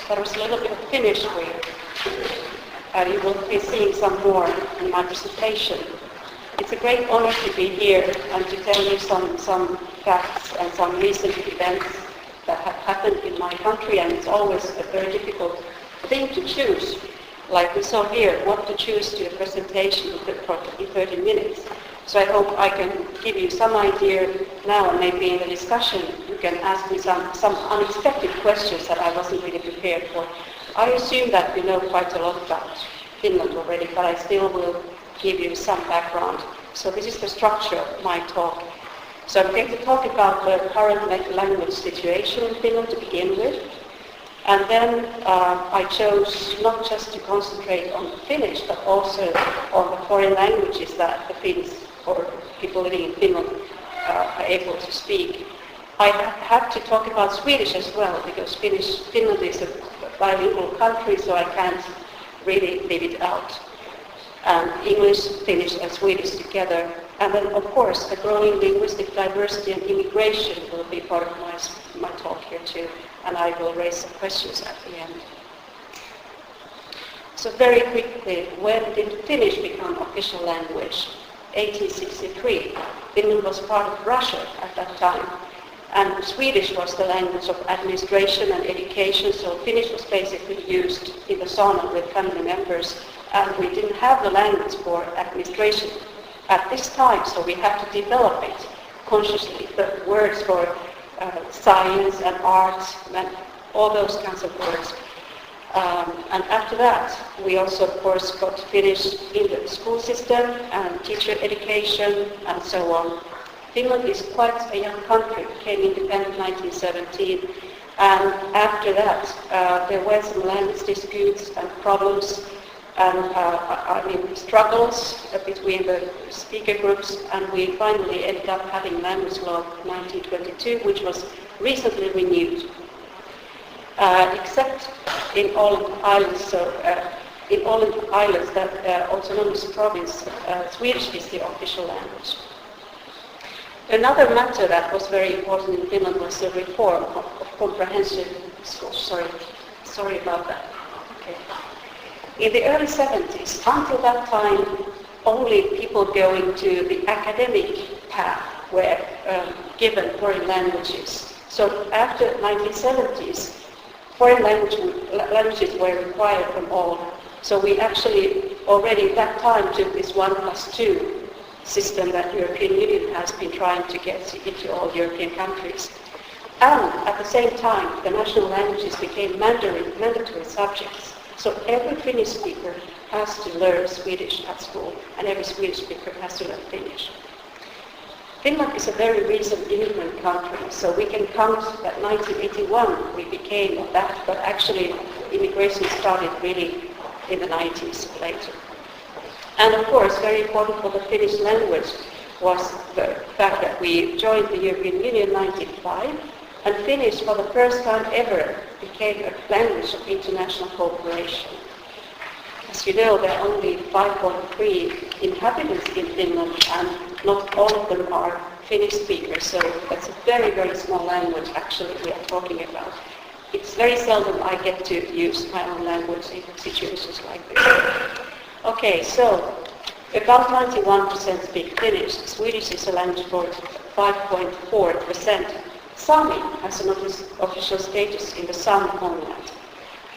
That was a little bit of Finnish for you. You will be seeing some more in my presentation. It's a great honor to be here and to tell you some facts and some recent events that have happened in my country, and it's always a very difficult thing to choose. Like we saw here, what to choose to a presentation in 30 minutes. So I hope I can give you some idea now, and maybe in the discussion you can ask me some unexpected questions that I wasn't really prepared for. I assume that you know quite a lot about Finland already, but I still will give you some background. So this is the structure of my talk. So I'm going to talk about the current language situation in Finland to begin with. And then I chose not just to concentrate on Finnish, but also on the foreign languages that the Finns or people living in Finland are able to speak. I have to talk about Swedish as well, because Finland is a bilingual country, so I can't really leave it out. And English, Finnish and Swedish together. And then of course the growing linguistic diversity and immigration will be part of my talk here too. And I will raise some questions at the end. So very quickly, when did Finnish become official language? 1863. Finland was part of Russia at that time. And Swedish was the language of administration and education, so Finnish was basically used in the sauna with family members. And we didn't have the language for administration at this time, so we had to develop it consciously. The words for science and art and all those kinds of words. And after that, we also, of course, got Finnish in the school system and teacher education and so on. Finland is quite a young country, became independent in 1917. And after that, there were some language disputes and problems and struggles between the speaker groups, and we finally ended up having language law 1922, which was recently renewed. Except in all islands, in all islands that autonomous province, Swedish is the official language. Another matter that was very important in Finland was the reform of comprehensive schools. Sorry about that. Okay. In the early 70s, until that time, only people going to the academic path were given foreign languages. So after 1970s, foreign languages were required from all. So we actually already at that time took this 1+2 system that the European Union has been trying to get into all European countries. And at the same time, the national languages became mandatory subjects. So every Finnish speaker has to learn Swedish at school, and every Swedish speaker has to learn Finnish. Finland is a very recent immigrant country, so we can count that 1981 we became of that, but actually immigration started really in the 90s later. And of course, very important for the Finnish language was the fact that we joined the European Union in 1995, and Finnish for the first time ever became a language of international cooperation. As you know, there are only 5.3 inhabitants in Finland, and not all of them are Finnish speakers, so that's a very, very small language actually we are talking about. It's very seldom I get to use my own language in situations like this. Okay, so about 91% speak Finnish. Swedish is a language for 5.4%. Sami has an official status in the Sami homeland.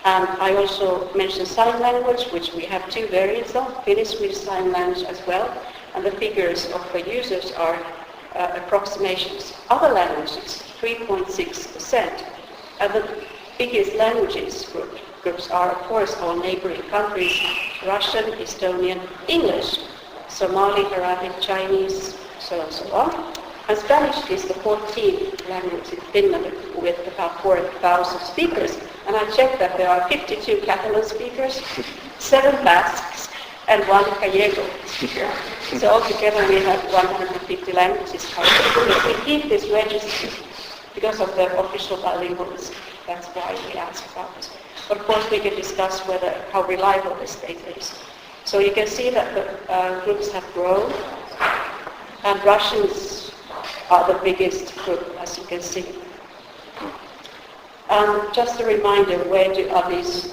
And I also mentioned sign language, which we have two variants of, Finnish, Swedish Sign Language as well. And the figures of the users are approximations. Other languages, 3.6%. And the biggest languages groups are, of course, our neighboring countries, Russian, Estonian, English, Somali, Arabic, Chinese, so on and so on. And Spanish is the 14th language in Finland with about 4,000 speakers. And I checked that there are 52 Catalan speakers, 7 Basques, and 1 Gallego speaker. So altogether we have 150 languages covered. We keep this register because of the official bilingualism. That's why we ask about this. Of course, we can discuss how reliable this data is. So you can see that the groups have grown, and Russians are the biggest group, as you can see. Just a reminder, where is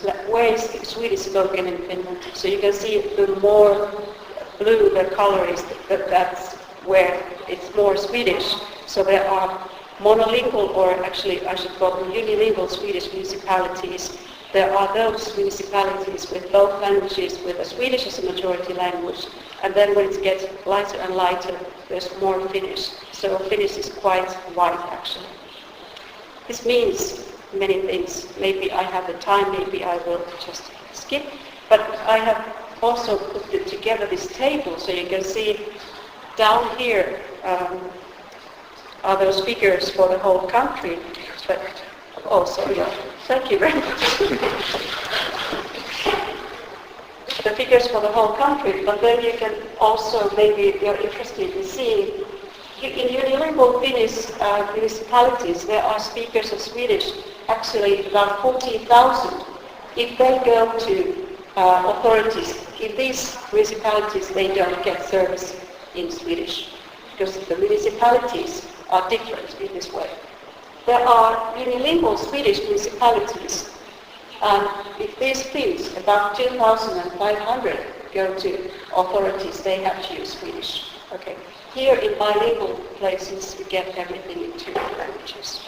Swedish spoken in Finland? So you can see the more blue the color is, that's where it's more Swedish. So there are monolingual, or actually I should call them unilingual Swedish municipalities. There are those municipalities with both languages, with Swedish as a majority language, and then when it gets lighter and lighter, there's more Finnish. So Finnish is quite wide actually. This means many things. Maybe I have the time, maybe I will just skip. But I have also put together this table, so you can see down here are those figures for the whole country. But also, yeah, thank you very much. The figures for the whole country, but then you can also, maybe you're interested in seeing, in unilingual Finnish municipalities, there are speakers of Swedish, actually about 40,000. If they go to authorities, in these municipalities they don't get service in Swedish, because the municipalities are different in this way. There are unilingual Swedish municipalities, and if these Finns, about 2,500, go to authorities, they have to use Swedish. Okay. Here in bilingual places, we get everything in two languages.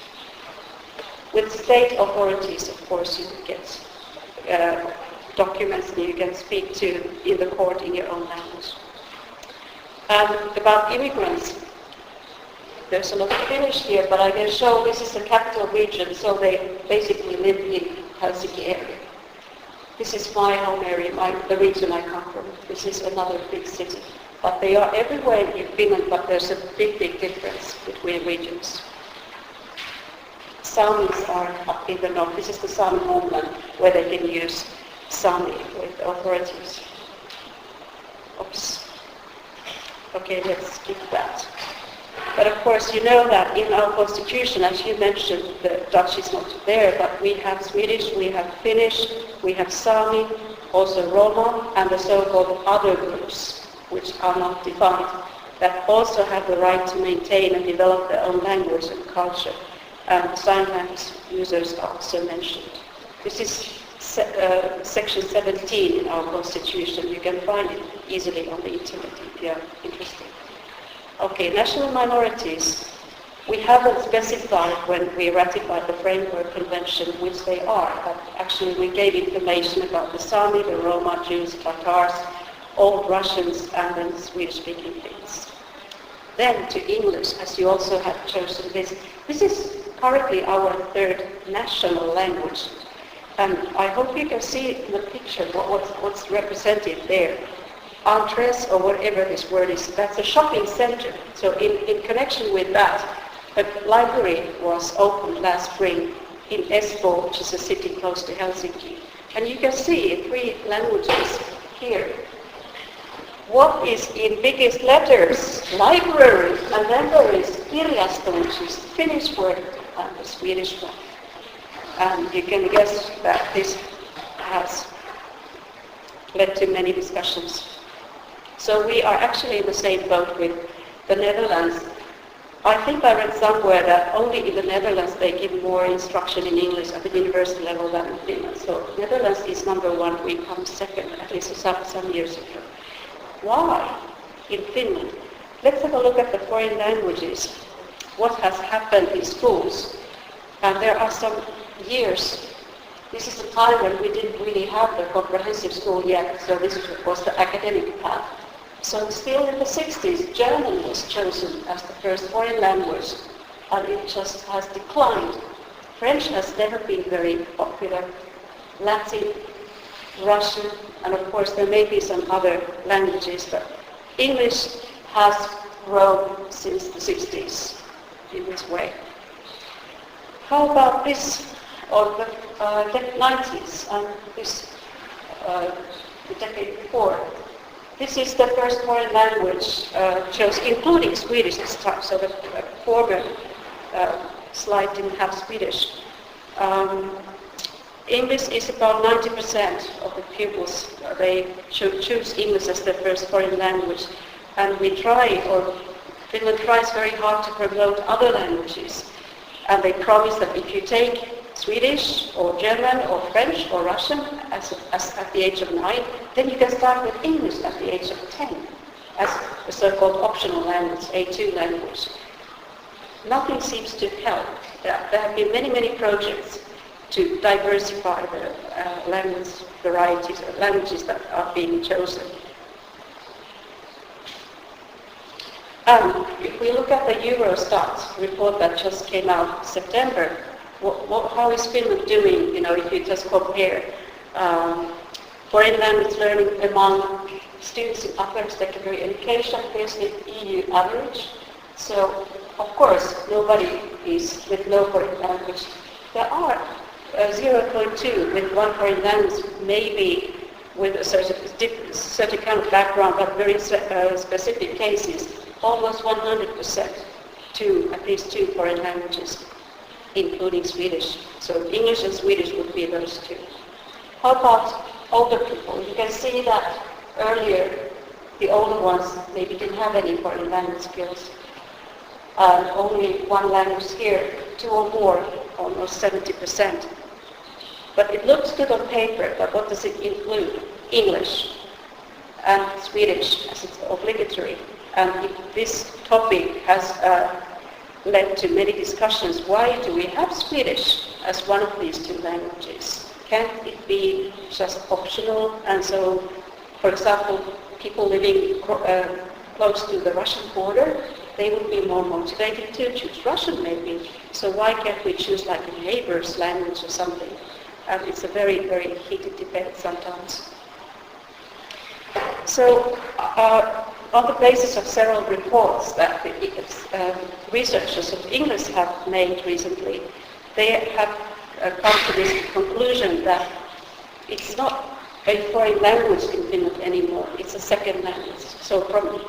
With state authorities, of course, you get documents that you can speak to in the court in your own language. About immigrants, there's a lot of Finnish here, but I can show this is the capital region, so they basically live in Helsinki area. This is my home area, the region I come from. This is another big city. But they are everywhere in Finland, but there's a big, big difference between regions. Samis are up in the north. This is the Sami homeland, where they can use Sami with authorities. Oops. Okay, let's skip that. But of course, you know that in our constitution, as you mentioned, the Dutch is not there, but we have Swedish, we have Finnish, we have Sami, also Roma, and the so-called other groups, which are not defined, that also have the right to maintain and develop their own language and culture. And sign language users are also mentioned. This is section 17 in our constitution. You can find it easily on the internet if you are interested. Okay, national minorities. We haven't specified when we ratified the Framework Convention which they are, but actually we gave information about the Sami, the Roma, Jews, Tatars, Old Russians, and then Swedish-speaking Finns. Then to English, as you also have chosen this. This is currently our third national language. And I hope you can see in the picture what's represented there. Entrées, or whatever this word is, that's a shopping center. So in connection with that, a library was opened last spring in Espoo, which is a city close to Helsinki. And you can see 3 languages here. What is in biggest letters? Library, and then there is kirjasto, which is the Finnish word, and the Swedish one. And you can guess that this has led to many discussions. So we are actually in the same boat with the Netherlands. I think I read somewhere that only in the Netherlands they give more instruction in English at the university level than in Finland. So Netherlands is number 1, we come second, at least some years ago. Why in Finland? Let's have a look at the foreign languages. What has happened in schools? And there are some years. This is the time when we didn't really have the comprehensive school yet, so this was the academic path. So still in the 60s, German was chosen as the first foreign language, and it just has declined. French has never been very popular. Latin, Russian, and of course there may be some other languages, but English has grown since the 60s in this way. How about this, or the 90s, and this, the decade before? This is the first foreign language chosen, including Swedish this time, so the former slide didn't have Swedish. English is about 90% of the pupils. They choose English as their first foreign language. And we try, or Finland tries very hard to promote other languages. And they promise that if you take Swedish or German or French or Russian as at the age of 9, then you can start with English at the age of 10 as a so-called optional language, A2 language. Nothing seems to help. There have been many projects to diversify the language varieties, languages that are being chosen. If we look at the Eurostat report that just came out in September, how is Finland doing, if you just compare foreign language learning among students in upper secondary education versus the EU average? So, of course, nobody is with no foreign language. There are 0.2 with one foreign language, maybe with a certain kind of background, but very specific cases, almost 100% to at least 2 foreign languages, including Swedish. So English and Swedish would be those 2. How about older people? You can see that earlier the older ones maybe didn't have any foreign language skills. Only one language here, 2 or more, almost 70%. But it looks good on paper, but what does it include? English and Swedish as it's obligatory. And this topic has led to many discussions. Why do we have Swedish as one of these 2 languages? Can't it be just optional? And so, for example, people living close to the Russian border, they would be more motivated to choose Russian maybe. So why can't we choose like a neighbor's language or something? And it's a very heated debate sometimes. So on the basis of several reports that the researchers of English have made recently, they have come to this conclusion that it's not a foreign language in Finland anymore, it's a second language. So from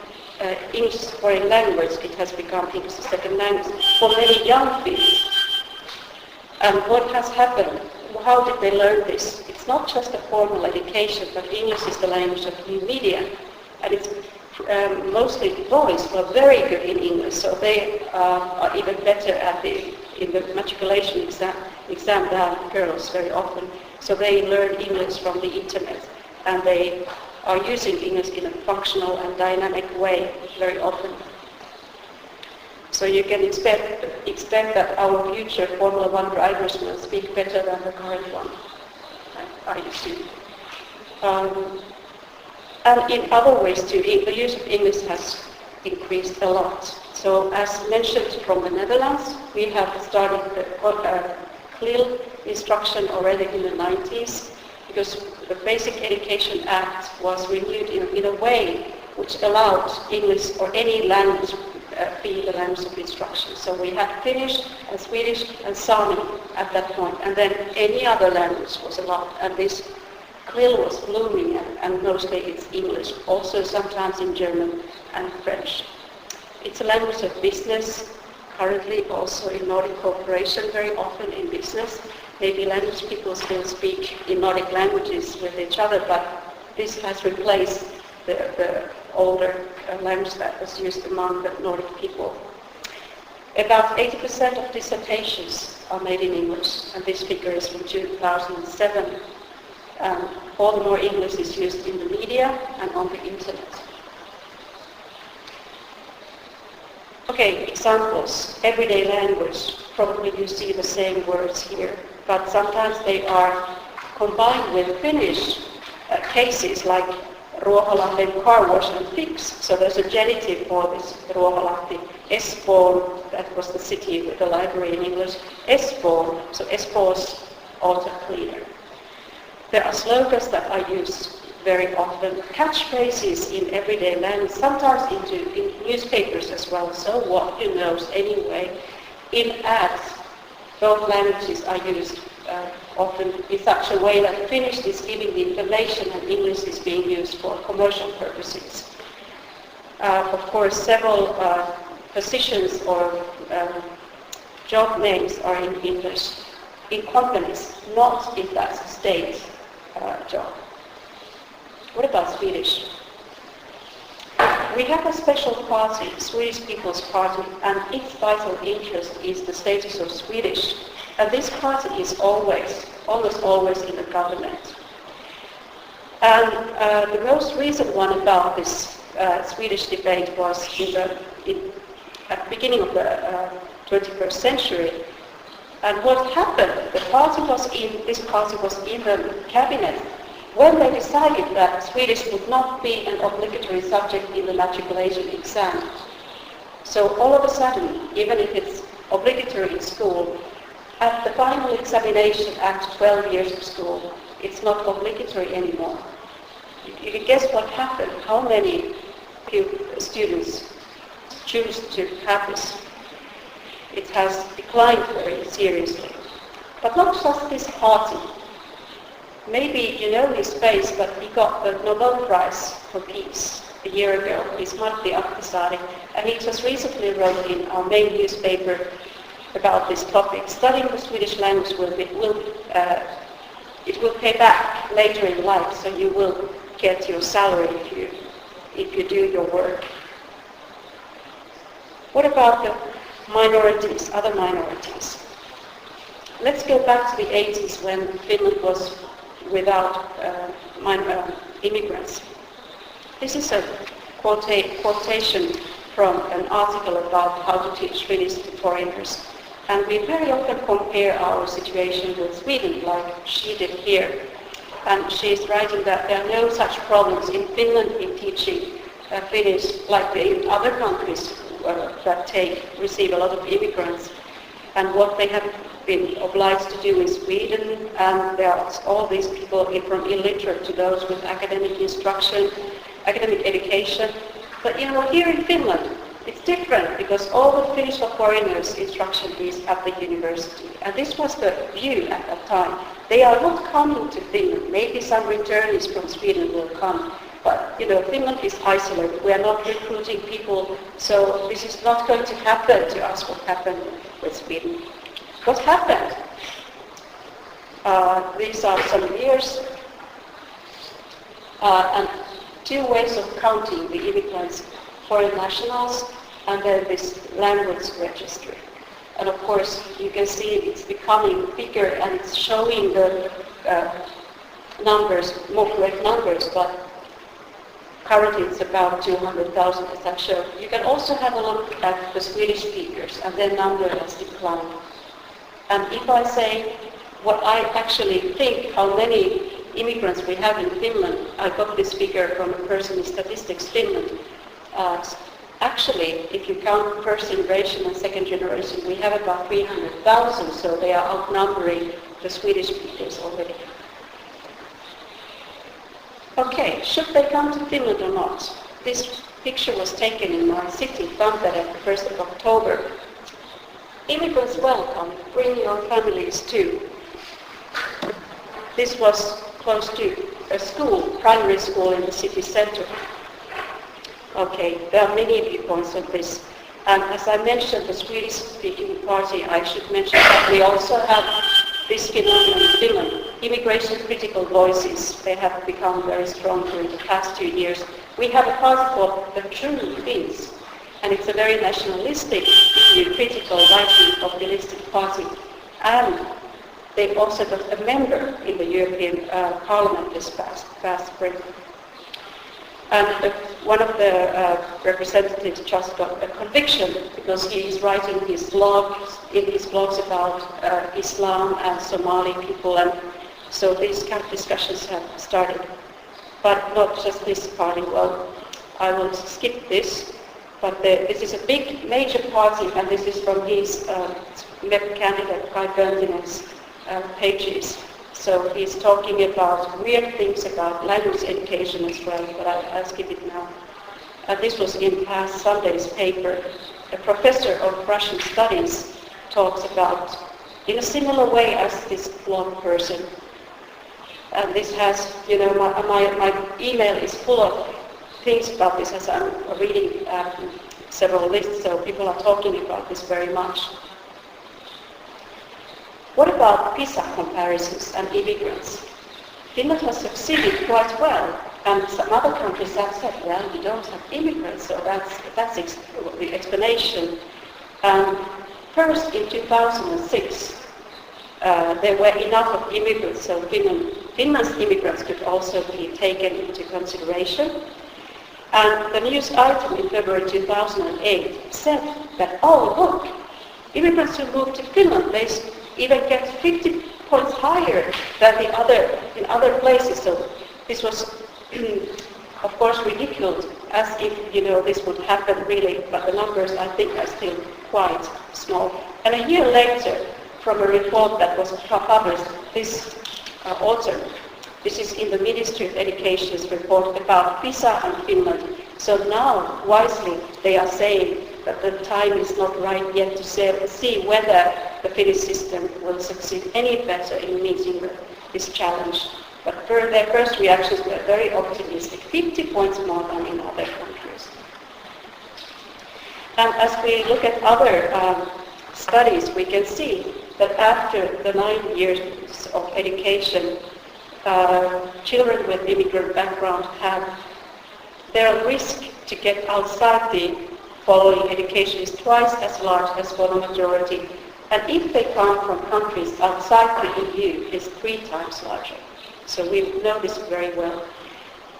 English as a foreign language, it has become English as a second language for many young people. And what has happened? How did they learn this? It's not just a formal education, but English is the language of new media. And it's mostly boys who are very good in English, so they are even better in the matriculation exam than girls very often. So they learn English from the internet, and they are using English in a functional and dynamic way very often. So you can expect that our future Formula 1 drivers will speak better than the current one, I assume. And in other ways too, the use of English has increased a lot. So as mentioned from the Netherlands, we have started the CLIL instruction already in the 90s, because the Basic Education Act was renewed in a way which allowed English or any language be the language of instruction. So we had Finnish and Swedish and Sami at that point, and then any other language was allowed. And this CLIL was blooming, and mostly it's English, also sometimes in German and French. It's a language of business, currently also in Nordic cooperation, very often in business. Maybe language people still speak in Nordic languages with each other, but this has replaced the older language that was used among the Nordic people. About 80% of dissertations are made in English, and this figure is from 2007. All the more English is used in the media and on the internet. Okay, examples. Everyday language. Probably you see the same words here, but sometimes they are combined with Finnish cases like Ruoholahden car wash and fix. So there's a genitive for this Ruoholahti. Espoo, that was the city with the library in English. Espoo, so Espoo's auto cleaner. There are slogans that are used very often, catchphrases in everyday language, sometimes in newspapers as well. So what, who knows anyway. In ads, both languages are used often in such a way that Finnish is giving the information and English is being used for commercial purposes. Of course, several positions or job names are in English in companies, not if that's a state job. What about Swedish? We have a special party, Swedish People's Party, and its vital interest is the status of Swedish And this party is almost always in the government. And the most recent one about this Swedish debate was at the beginning of the 21st century. And what happened, this party was in the cabinet when they decided that Swedish would not be an obligatory subject in the matriculation exam. So all of a sudden, even if it's obligatory in school, at the final examination after 12 years of school, it's not obligatory anymore. You can guess what happened, how many students choose to have this. It has declined very seriously. But not just this party. Maybe you know his face, but he got the Nobel Prize for Peace a year ago. He's Matti Ahtisaari, and he just recently wrote in our main newspaper about this topic. Studying the Swedish language will pay back later in life, so you will get your salary if you do your work. What about the minorities, other minorities? Let's go back to the 80s when Finland was without immigrants. This is a quotation from an article about how to teach Finnish to foreigners. And we very often compare our situation with Sweden, like she did here. And she's writing that there are no such problems in Finland in teaching Finnish like in other countries that receive a lot of immigrants. And what they have been obliged to do in Sweden, and there are all these people from illiterate to those with academic instruction, academic education. But here in Finland, it's different because all the Finnish for foreigners instruction is at the university. And this was the view at that time. They are not coming to Finland. Maybe some returnees from Sweden will come. But, Finland is isolated. We are not recruiting people. So this is not going to happen to us what happened with Sweden. What happened? These are some years. And two ways of counting the immigrants, foreign nationals, and then this language registry. And of course, you can see it's becoming bigger and it's showing the numbers, more correct numbers, but currently it's about 200,000 as I showed. You can also have a look at the Swedish speakers, and their number has declined. And if I say what I actually think, how many immigrants we have in Finland, I got this figure from a person in Statistics Finland. Actually, if you count first generation and second generation, we have about 300,000, so they are outnumbering the Swedish speakers already. Okay, should they come to Finland or not? This picture was taken in my city, Tampere, the 1st of October. Immigrants welcome, bring your families too. This was close to a school, primary school in the city center. Okay, there are many viewpoints on this. And as I mentioned, the Swedish-speaking party, I should mention that we also have this phenomenon in Finland. Immigration critical voices, they have become very strong during the past 2 years. We have a party called the True Finns, and it's a very nationalistic, critical, right-wing, populistic party. And they also got a member in the European Parliament this past spring. And one of the representatives just got a conviction because he is writing in his blogs about Islam and Somali people, and so these kind of discussions have started. But not just this party. Well, I will skip this. But this is a big, major party, and this is from his MEP candidate Kai Böntinen's pages. So he's talking about weird things about language education as well, but I'll skip it now. This was in past Sunday's paper. A professor of Russian studies talks about, in a similar way as this blog person. And this has, my email is full of things about this as I'm reading several lists, so people are talking about this very much. What about PISA comparisons and immigrants? Finland has succeeded quite well, and some other countries have said, well, we don't have immigrants, so that's the explanation. First, in 2006, there were enough of immigrants, so Finland's immigrants could also be taken into consideration. And the news item in February 2008 said that, oh look, immigrants who move to Finland, they even get 50 points higher than in other places. So this was, of course, ridiculed, as if this would happen really, but the numbers I think are still quite small. And a year later, from a report that was published this autumn, this is in the Ministry of Education's report about PISA and Finland. So now, wisely, they are saying that the time is not right yet to see whether the Finnish system will succeed any better in meeting this challenge. But their first reactions were very optimistic, 50 points more than in other countries. And as we look at other studies, we can see that after the 9 years of education, children with immigrant background their risk to get outside the following education is twice as large as for the majority. And if they come from countries outside the EU, it's 3 times larger. So we know this very well.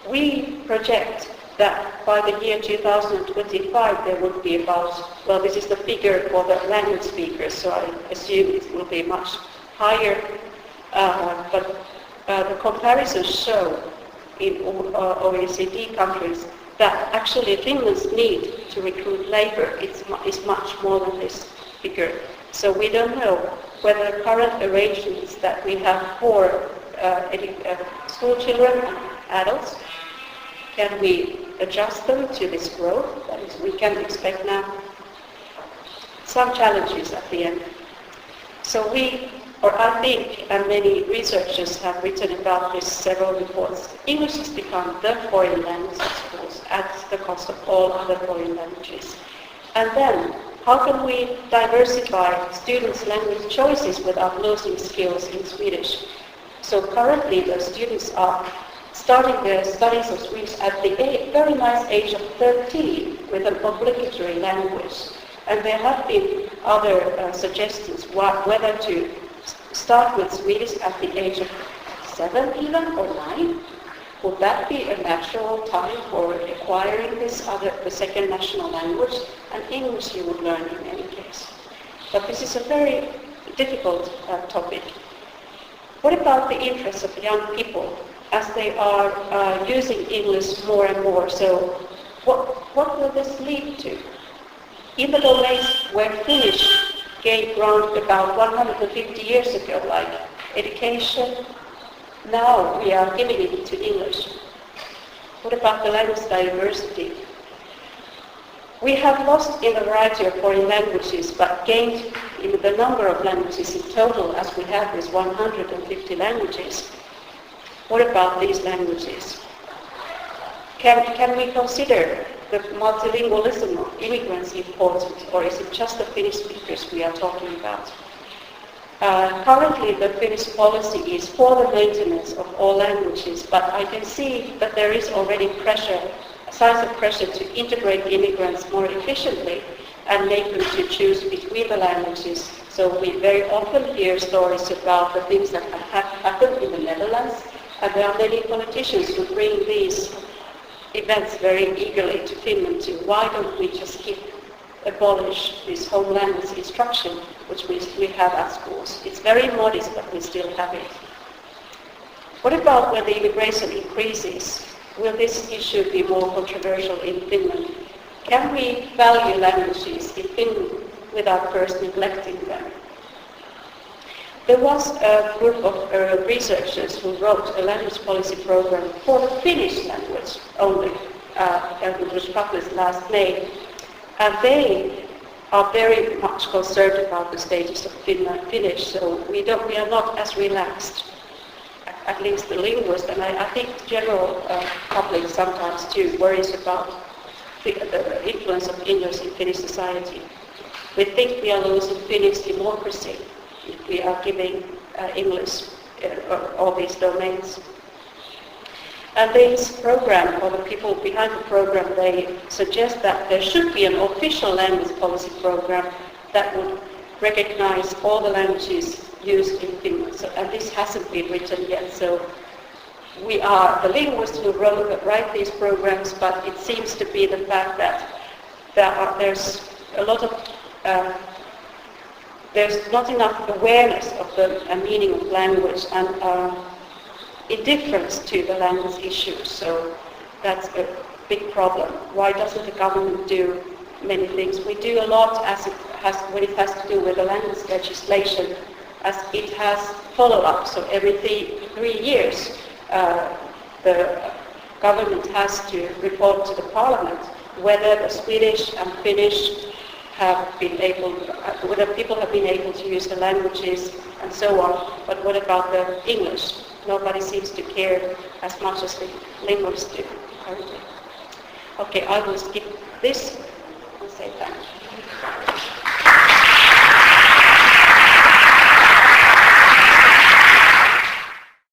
We project that by the year 2025 there would be about, well, this is the figure for the language speakers, so I assume it will be much higher, but the comparisons show in OECD countries that actually Finland's need to recruit labor is much more than this figure. So we don't know whether the current arrangements that we have for school children and adults, can we adjust them to this growth that we can expect now? Some challenges at the end. So I think, and many researchers have written about this, several reports, English has become the foreign language in schools at the cost of all other foreign languages. And then, how can we diversify students' language choices without losing skills in Swedish? So currently the students are starting their studies of Swedish at the very nice age of 13 with an obligatory language. And there have been other suggestions whether to start with Swedish at the age of 7 even or 9. Would that be a natural time for acquiring the second national language? And English you would learn in any case. But this is a very difficult topic. What about the interests of young people as they are using English more and more? So what will this lead to? In the domains where Finnish gained ground about 150 years ago, like education, now we are giving it to English. What about the language diversity? We have lost in a variety of foreign languages, but gained in the number of languages in total, as we have is 150 languages. What about these languages? Can we consider the multilingualism of immigrants important, or is it just the Finnish speakers we are talking about? Currently, the Finnish policy is for the maintenance of all languages, but I can see that there is already signs of pressure to integrate immigrants more efficiently and make them to choose between the languages. So we very often hear stories about the things that have happened in the Netherlands, and there are many politicians who bring these events very eagerly to Finland too. Why don't we just abolish this home language instruction, which we have at schools? It's very modest, but we still have it. What about when the immigration increases? Will this issue be more controversial in Finland? Can we value languages in Finland without first neglecting them? There was a group of researchers who wrote a language policy program for the Finnish language only, and it was published last May. And they are very much concerned about the status of Finnish, so we are not as relaxed, at least the linguists, and I think the general public sometimes too worries about the influence of English in Finnish society. We think we are losing Finnish democracy if we are giving English all these domains. And this program, or the people behind the program, they suggest that there should be an official language policy program that would recognize all the languages used in Finland, and this hasn't been written yet. So we are the linguists who write these programs, but it seems to be the fact that there's a lot of there's not enough awareness of the meaning of language and indifference to the language issues. So that's a big problem. Why doesn't the government do many things? We do a lot when it has to do with the language legislation, as it has follow-up. So every 3 years, the government has to report to the parliament whether the Swedish and Finnish have been able, whether people have been able to use the languages and so on. But what about the English? Nobody seems to care as much as the linguists do currently. Okay, I will skip this and say thanks.